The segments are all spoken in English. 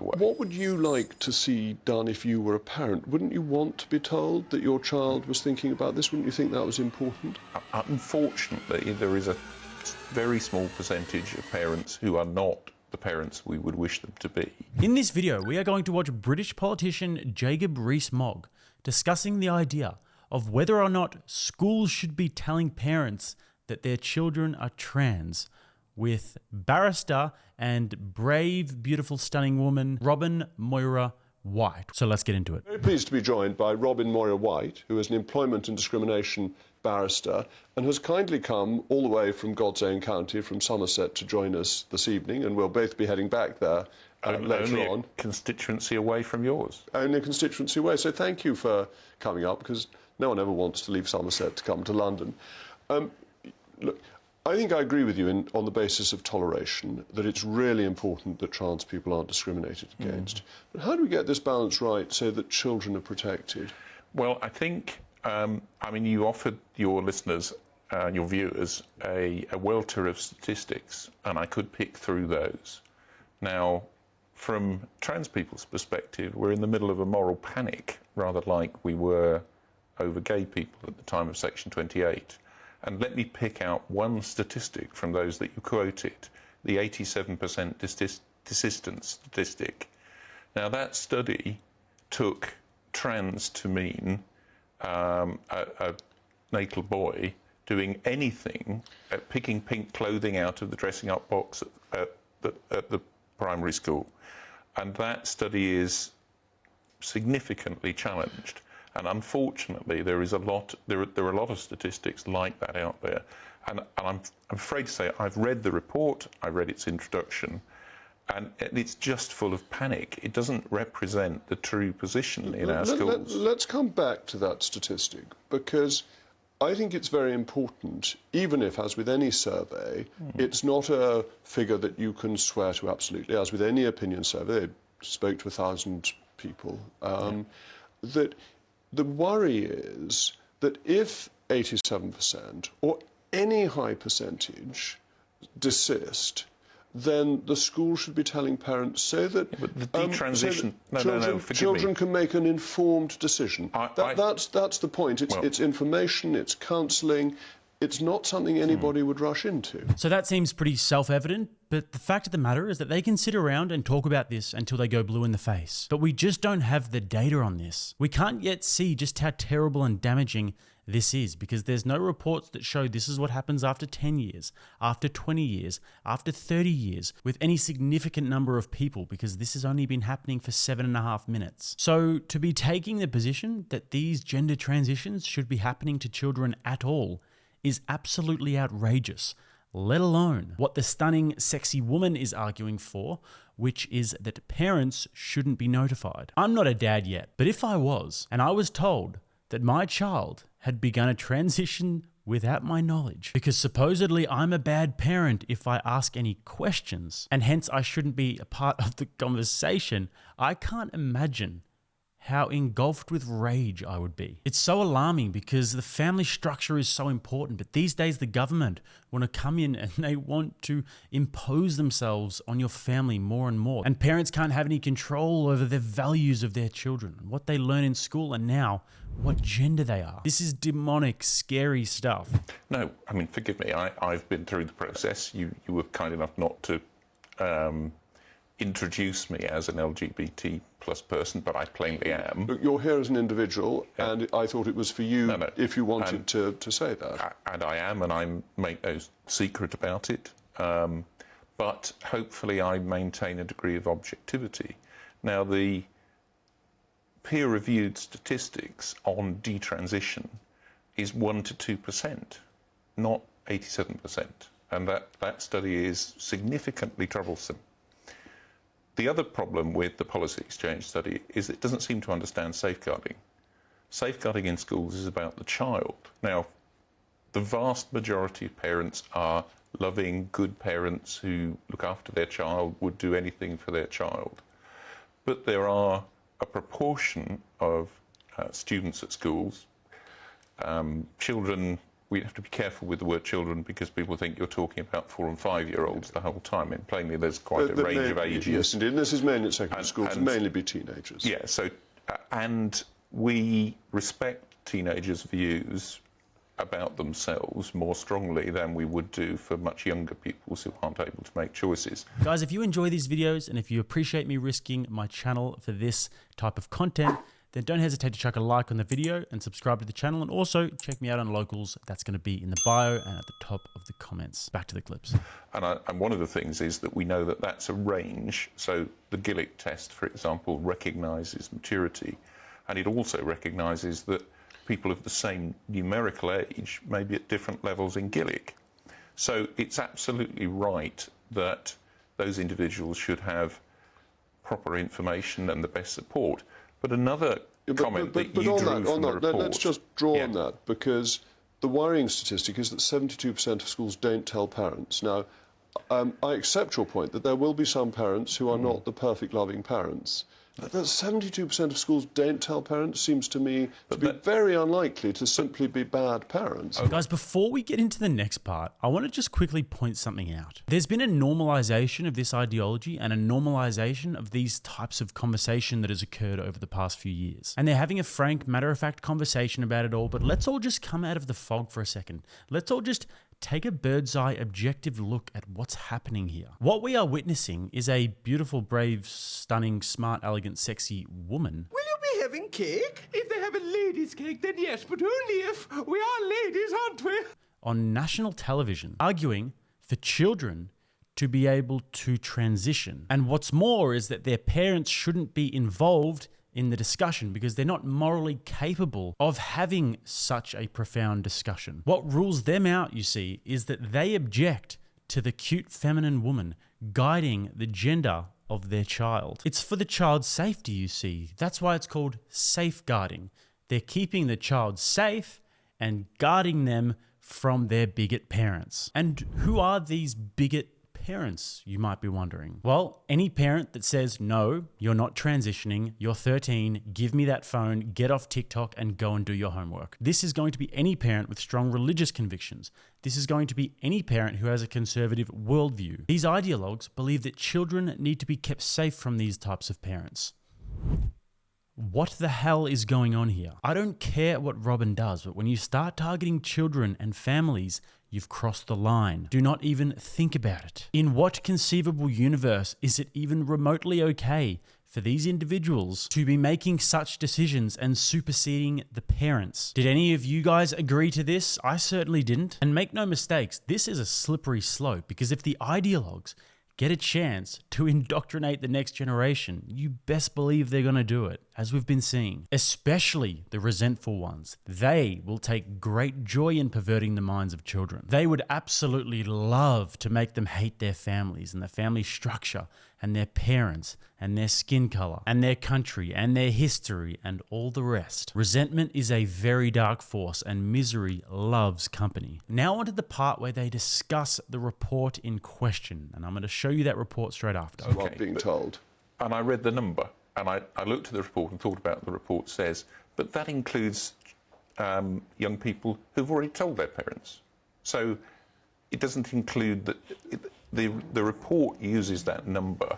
way. What would you like to see done if you were a parent? Wouldn't you want to be told that your child was thinking about this? Wouldn't you think that was important? Unfortunately, there is a very small percentage of parents who are not the parents we would wish them to be. In this video, we are going to watch British politician Jacob Rees-Mogg discussing the idea of whether or not schools should be telling parents that their children are trans, with barrister and brave, beautiful, stunning woman Robin Moira White. So let's get into it. Very pleased to be joined by Robin Moira White, who is an employment and discrimination barrister and has kindly come all the way from God's own county, from Somerset, to join us this evening, and we'll both be heading back there later only on. A constituency away from yours. Only a constituency away, so thank you for coming up, because no one ever wants to leave Somerset to come to London. Look, I think I agree with you on the basis of toleration, that it's really important that trans people aren't discriminated against. But how do we get this balance right so that children are protected? Well, I think, I mean, you offered your listeners, your viewers, a welter of statistics, and I could pick through those. Now, from trans people's perspective, we're in the middle of a moral panic, rather like we were over gay people at the time of Section 28. And let me pick out one statistic from those that you quoted, the 87% desistance statistic. Now, that study took trans to mean a natal boy doing anything, picking pink clothing out of the dressing up box at the primary school. And that study is significantly challenged. And unfortunately, there are a lot of statistics like that out there. And I'm afraid to say, I've read the report, I read its introduction, and it's just full of panic. It doesn't represent the true position in our schools. Let's come back to that statistic, because I think it's very important, even if, as with any survey, it's not a figure that you can swear to absolutely. As with any opinion survey, they spoke to 1,000 people, that the worry is that if 87% or any high percentage desist, then the school should be telling parents so that, but the detransition, children can make an informed decision. That's the point. It's information, it's counselling. It's not something anybody would rush into. So that seems pretty self-evident, but the fact of the matter is that they can sit around and talk about this until they go blue in the face. But we just don't have the data on this. We can't yet see just how terrible and damaging this is, because there's no reports that show this is what happens after 10 years, after 20 years, after 30 years, with any significant number of people, because this has only been happening for 7.5 minutes. So to be taking the position that these gender transitions should be happening to children at all is absolutely outrageous, let alone what the stunning, sexy woman is arguing for, which is that parents shouldn't be notified. I'm not a dad yet, but if I was, and I was told that my child had begun a transition without my knowledge, because supposedly I'm a bad parent if I ask any questions, and hence I shouldn't be a part of the conversation, I can't imagine how engulfed with rage I would be. It's so alarming because the family structure is so important, but these days the government want to come in and they want to impose themselves on your family more and more. And parents can't have any control over the values of their children, what they learn in school, and now what gender they are. This is demonic, scary stuff. No, I mean, forgive me, I've been through the process. You were kind enough not to introduce me as an LGBT plus person, but I plainly am. Look, you're here as an individual, and I thought it was for you, if you wanted to say that. And I am, and I make no secret about it. But hopefully I maintain a degree of objectivity. Now, the peer-reviewed statistics on detransition is 1% to 2%, not 87%. And that study is significantly troublesome. The other problem with the policy exchange study is it doesn't seem to understand safeguarding. Safeguarding in schools is about the child. Now, the vast majority of parents are loving, good parents who look after their child, would do anything for their child. But there are a proportion of students at schools, children we have to be careful with the word children because people think you're talking about 4- and 5-year-olds the whole time. And plainly, there's quite a range of ages. Yes, indeed. And this is mainly at secondary schools, and mainly be teenagers. Yeah, so, and we respect teenagers' views about themselves more strongly than we would do for much younger pupils who aren't able to make choices. Guys, if you enjoy these videos and if you appreciate me risking my channel for this type of content, then don't hesitate to chuck a like on the video and subscribe to the channel, and also check me out on Locals. That's going to be in the bio and at the top of the comments. Back to the clips. And one of the things is that we know that that's a range. So the Gillick test, for example, recognises maturity, and it also recognises that people of the same numerical age may be at different levels in Gillick. So it's absolutely right that those individuals should have proper information and the best support. But another comment that you drew from the report... Let's just draw on that, because the worrying statistic is that 72% of schools don't tell parents. Now, I accept your point that there will be some parents who are not the perfect loving parents. But that 72% of schools don't tell parents seems to me to be very unlikely to simply be bad parents. Guys, before we get into the next part, I want to just quickly point something out. There's been a normalization of this ideology and a normalization of these types of conversation that has occurred over the past few years. And they're having a frank, matter-of-fact conversation about it all, but let's all just come out of the fog for a second. Let's all just take a bird's eye objective look at what's happening here. What we are witnessing is a beautiful, brave, stunning, smart, elegant, sexy woman. Will you be having cake? If they have a lady's cake, then yes, but only if we are ladies, aren't we? On national television, arguing for children to be able to transition. And what's more is that their parents shouldn't be involved in the discussion because they're not morally capable of having such a profound discussion. What rules them out, you see, is that they object to the cute feminine woman guiding the gender of their child. It's for the child's safety, you see. That's why it's called safeguarding. They're keeping the child safe and guarding them from their bigot parents. And who are these bigot parents, you might be wondering? Well, any parent that says, no, you're not transitioning, you're 13, give me that phone, get off TikTok and go and do your homework. This is going to be any parent with strong religious convictions. This is going to be any parent who has a conservative worldview. These ideologues believe that children need to be kept safe from these types of parents. What the hell is going on here? I don't care what Robin does, but when you start targeting children and families, you've crossed the line. Do not even think about it. In what conceivable universe is it even remotely okay for these individuals to be making such decisions and superseding the parents? Did any of you guys agree to this? I certainly didn't. And make no mistakes, this is a slippery slope, because if the ideologues get a chance to indoctrinate the next generation, you best believe they're going to do it, as we've been seeing. Especially the resentful ones. They will take great joy in perverting the minds of children. They would absolutely love to make them hate their families and the family structure and their parents and their skin color and their country and their history and all the rest. Resentment is a very dark force and misery loves company. Now onto the part where they discuss the report in question, and I'm going to show you that report straight after. Okay, while being told. And I read the number, and I looked at the report and thought about what the report says, but that includes young people who've already told their parents. So it doesn't include that. The report uses that number,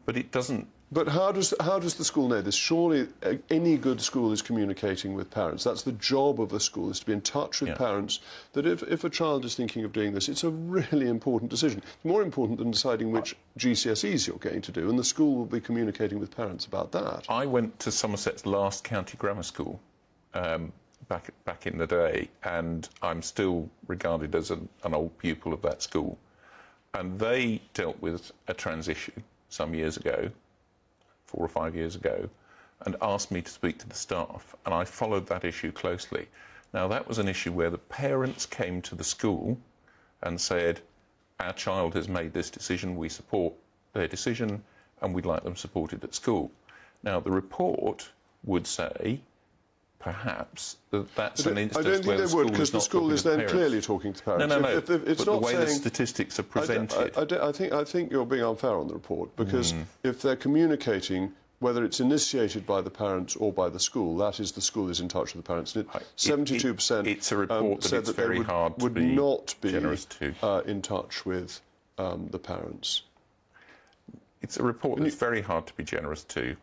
but it doesn't. But how does the school know this? Surely any good school is communicating with parents. That's the job of a school, is to be in touch with parents. That if a child is thinking of doing this, it's a really important decision. It's more important than deciding which GCSEs you're going to do, and the school will be communicating with parents about that. I went to Somerset's last county grammar school back in the day, and I'm still regarded as an old pupil of that school. And they dealt with a transition some years ago, 4 or 5 years ago, and asked me to speak to the staff, and I followed that issue closely. Now, that was an issue where the parents came to the school and said, our child has made this decision, we support their decision, and we'd like them supported at school. Now, the report would say, perhaps, that's an instance where the school is not talking to parents. I don't think they would, because the school is then clearly talking to parents. No. But the way the statistics are presented... I think you're being unfair on the report, because if they're communicating whether it's initiated by the parents or by the school, that is, the school is in touch with the parents. 72% it's a report that said it's that very they hard to would be not be generous to. in touch with the parents. It's a report that's very hard to be generous to.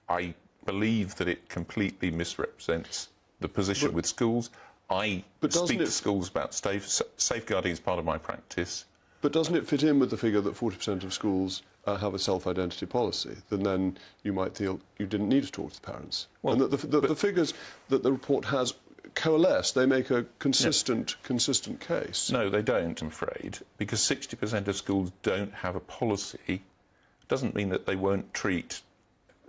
I believe that it completely misrepresents the position with schools. I speak to schools about safeguarding as part of my practice. But doesn't it fit in with the figure that 40% of schools have a self-identity policy? Then you might feel you didn't need to talk to the parents. Well, and that the figures that the report has coalesce, they make a consistent case. No, they don't, I'm afraid, because 60% of schools don't have a policy. Doesn't mean that they won't treat.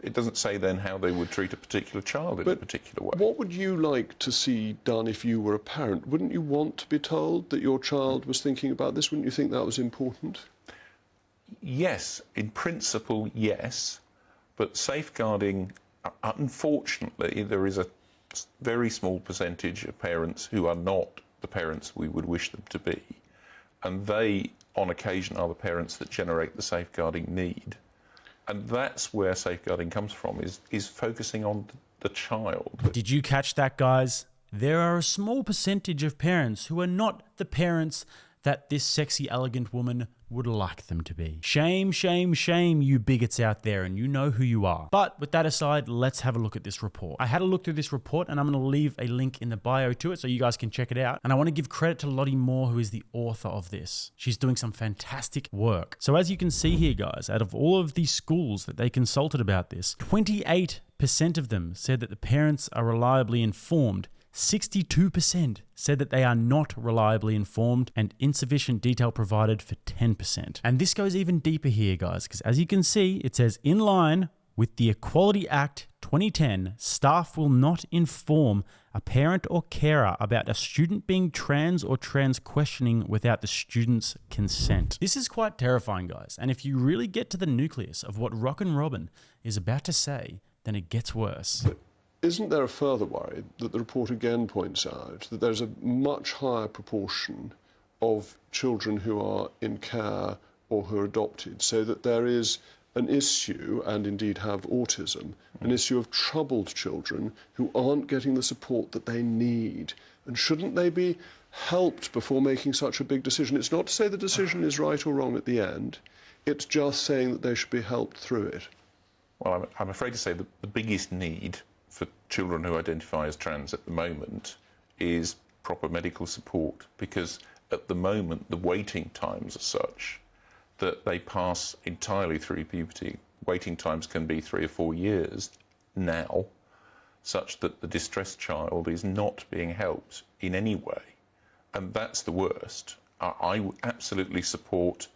It doesn't say then how they would treat a particular child in a particular way. What would you like to see done if you were a parent? Wouldn't you want to be told that your child was thinking about this? Wouldn't you think that was important? Yes, in principle, yes. But safeguarding, unfortunately, there is a very small percentage of parents who are not the parents we would wish them to be. And they, on occasion, are the parents that generate the safeguarding need. And that's where safeguarding comes from, is focusing on the child. Did you catch that, guys? There are a small percentage of parents who are not the parents that this sexy, elegant woman would like them to be. Shame, shame, shame, you bigots out there, and you know who you are. But with that aside, let's have a look at this report. I had a look through this report, and I'm going to leave a link in the bio to it so you guys can check it out. And I want to give credit to Lottie Moore, who is the author of this. She's doing some fantastic work. So as you can see here, guys, out of all of these schools that they consulted about this, 28% of them said that the parents are reliably informed. 62% said that they are not reliably informed, and insufficient detail provided for 10%. And this goes even deeper here, guys, because as you can see, it says, in line with the Equality Act 2010, staff will not inform a parent or carer about a student being trans or trans questioning without the student's consent. This is quite terrifying, guys. And if you really get to the nucleus of what Rockin' Robin is about to say, then it gets worse. Isn't there a further worry that the report again points out that there's a much higher proportion of children who are in care or who are adopted, so that there is an issue, and indeed have autism, an issue of troubled children who aren't getting the support that they need? And shouldn't they be helped before making such a big decision? It's not to say the decision is right or wrong at the end, it's just saying that they should be helped through it. Well, I'm afraid to say that the biggest need for children who identify as trans at the moment is proper medical support, because at the moment the waiting times are such that they pass entirely through puberty. Waiting times can be 3 or 4 years now, such that the distressed child is not being helped in any way. And that's the worst. I absolutely support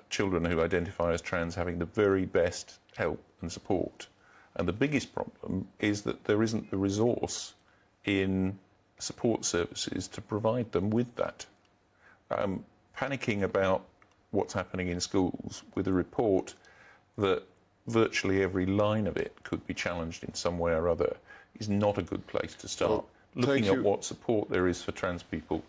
children who identify as trans having the very best help and support. And the biggest problem is that there isn't the resource in support services to provide them with that. Panicking about what's happening in schools with a report that virtually every line of it could be challenged in some way or other is not a good place to start. Looking at what support there is for trans people,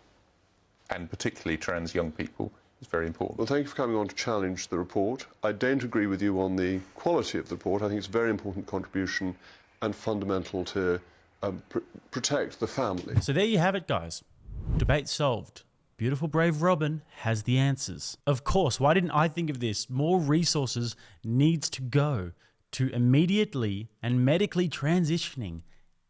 and particularly trans young people, is very important. Well, thank you for coming on to challenge the report. I don't agree with you on the quality of the report. I think it's a very important contribution and fundamental to protect the family. So there you have it, guys. Debate solved. Beautiful, brave Robin has the answers. Of course, why didn't I think of this? More resources needs to go to immediately and medically transitioning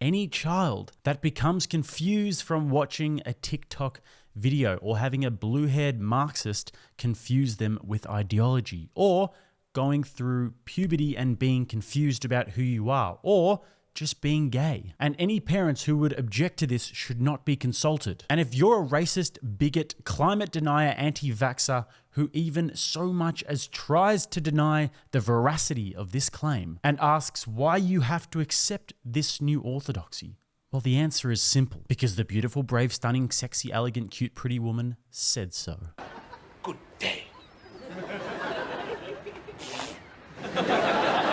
any child that becomes confused from watching a TikTok video, or having a blue-haired Marxist confuse them with ideology, or going through puberty and being confused about who you are, or just being gay. And any parents who would object to this should not be consulted. And if you're a racist, bigot, climate denier, anti-vaxxer who even so much as tries to deny the veracity of this claim and asks why you have to accept this new orthodoxy, well, the answer is simple. Because the beautiful, brave, stunning, sexy, elegant, cute, pretty woman said so. Good day.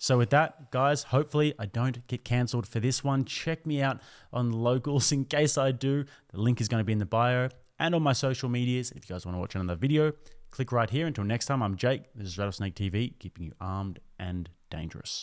So with that, guys, hopefully I don't get cancelled for this one. Check me out on Locals in case I do. The link is going to be in the bio and on my social medias. If you guys want to watch another video, Click right here. Until next time, I'm Jake. This is Rattlesnake TV, keeping you armed and dangerous.